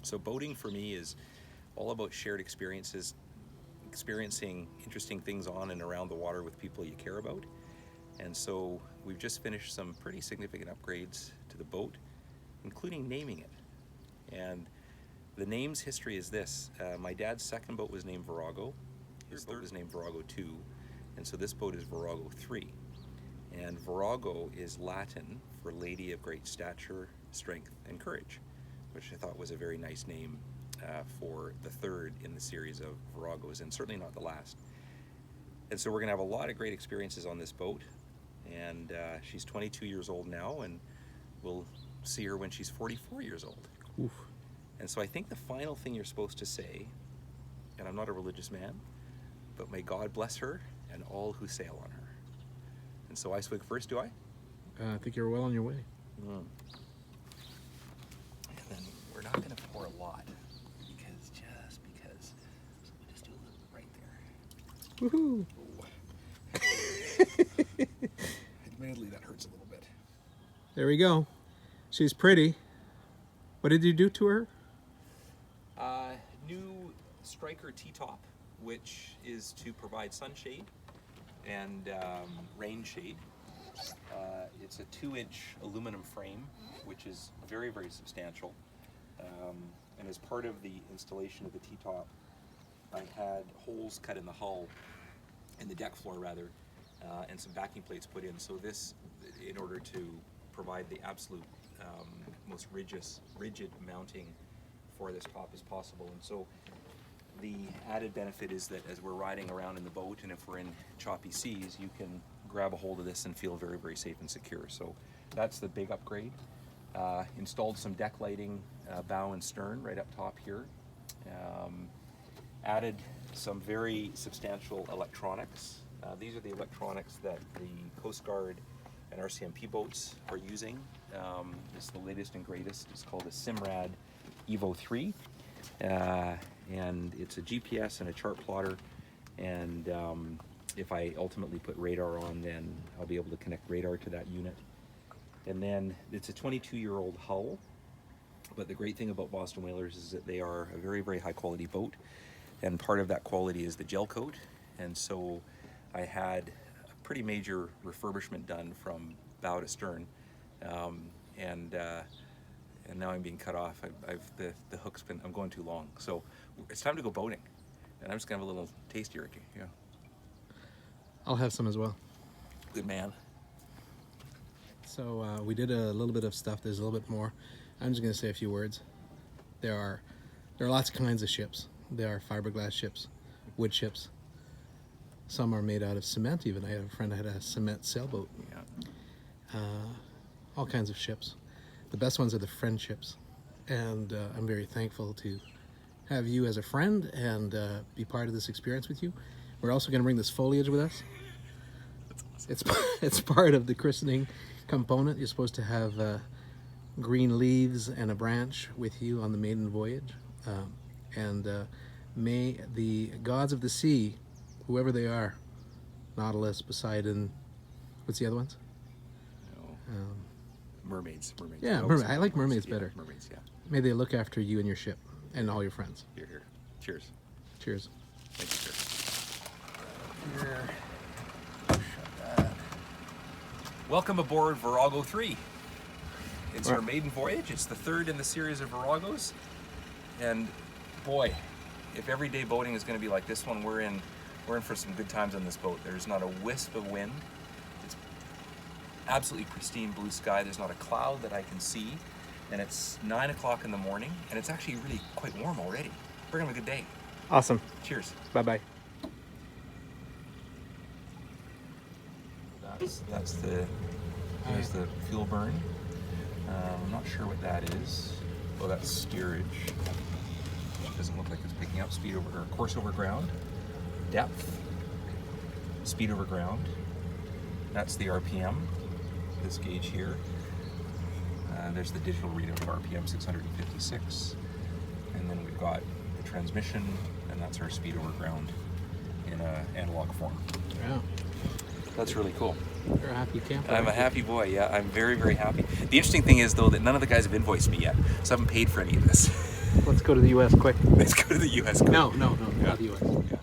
So boating for me is all about shared experiences, experiencing interesting things on and around the water with people you care about. And so we've just finished some pretty significant upgrades to the boat, including naming it. And the name's history is this. My dad's second boat was named Virago. His third is named Virago 2. And so this boat is Virago 3. And Virago is Latin for Lady of Great Stature, Strength, and Courage, which I thought was a very nice name for the third in the series of Viragos, and certainly not the last. And so we're going to have a lot of great experiences on this boat. And she's 22 years old now, and we'll see her when she's 44 years old. Oof. And so I think the final thing you're supposed to say, and I'm not a religious man, but may God bless her and all who sail on her. And so I swig first, do I? I think you're well on your way. And then we're not going to pour a lot, because. So we'll just do a little right there. Woohoo! Admittedly, that hurts a little bit. There we go. She's pretty. What did you do to her? New striker T-top, which is to provide sunshade and rain shade. It's a 2-inch aluminum frame, which is very, very substantial. And as part of the installation of the T-top, I had holes cut in the hull, in the deck floor rather, and some backing plates put in. So this, in order to provide the absolute most rigid mounting for this top as possible. And so the added benefit is that as we're riding around in the boat, and if we're in choppy seas, you can grab a hold of this and feel very, very safe and secure. So that's the big upgrade. Installed some deck lighting, bow and stern right up top here. Added some very substantial electronics. These are the electronics that the Coast Guard and RCMP boats are using. It's the latest and greatest. It's called a Simrad Evo 3. And it's a GPS and a chart plotter. And if I ultimately put radar on, then I'll be able to connect radar to that unit. And then it's a 22-year-old hull. But the great thing about Boston Whalers is that they are a very, very high quality boat. And part of that quality is the gel coat. And so I had a pretty major refurbishment done from bow to stern. And now I'm being cut off. The hook's been, I'm going too long. So it's time to go boating. And I'm just gonna have a little taste here. Yeah. I'll have some as well. Good man. So we did a little bit of stuff. There's a little bit more. I'm just going to say a few words. There are lots of kinds of ships. There are fiberglass ships, wood ships. Some are made out of cement even. I had a friend that had a cement sailboat. Yeah. All kinds of ships. The best ones are the friendships. And I'm very thankful to have you as a friend and be part of this experience with you. We're also going to bring this foliage with us. That's awesome. It's part of the christening component. You're supposed to have green leaves and a branch with you on the maiden voyage. May the gods of the sea, whoever they are, Nautilus, Poseidon, what's the other ones? No. Mermaids. Yeah, I like mermaids better. Mermaids, yeah. May they look after you and your ship and all your friends. Here. Cheers. Cheers. Thank you, sir. Here. Shut that. Welcome aboard Virago 3. It's our maiden voyage. It's the third in the series of Viragos. And boy, if everyday boating is going to be like this one, we're in for some good times on this boat. There's not a wisp of wind. It's absolutely pristine blue sky. There's not a cloud that I can see. And it's 9 o'clock in the morning, and it's actually really quite warm already. We're gonna have a good day. Awesome. Cheers. Bye-bye. There's the fuel burn. I'm not sure what that is. Oh, that's steerage. Doesn't look like it's picking up speed over, or course over ground. Depth. Speed over ground. That's the RPM. This gauge here. There's the digital readout of RPM 656. And then we've got the transmission, and that's our speed over ground in analog form. Yeah. That's really cool. You're a happy camper. I'm a happy boy, yeah. I'm very, very happy. The interesting thing is, though, that none of the guys have invoiced me yet, so I haven't paid for any of this. Let's go to the U.S. quick. Let's go to the U.S. No, not Yeah. the U.S. Yeah.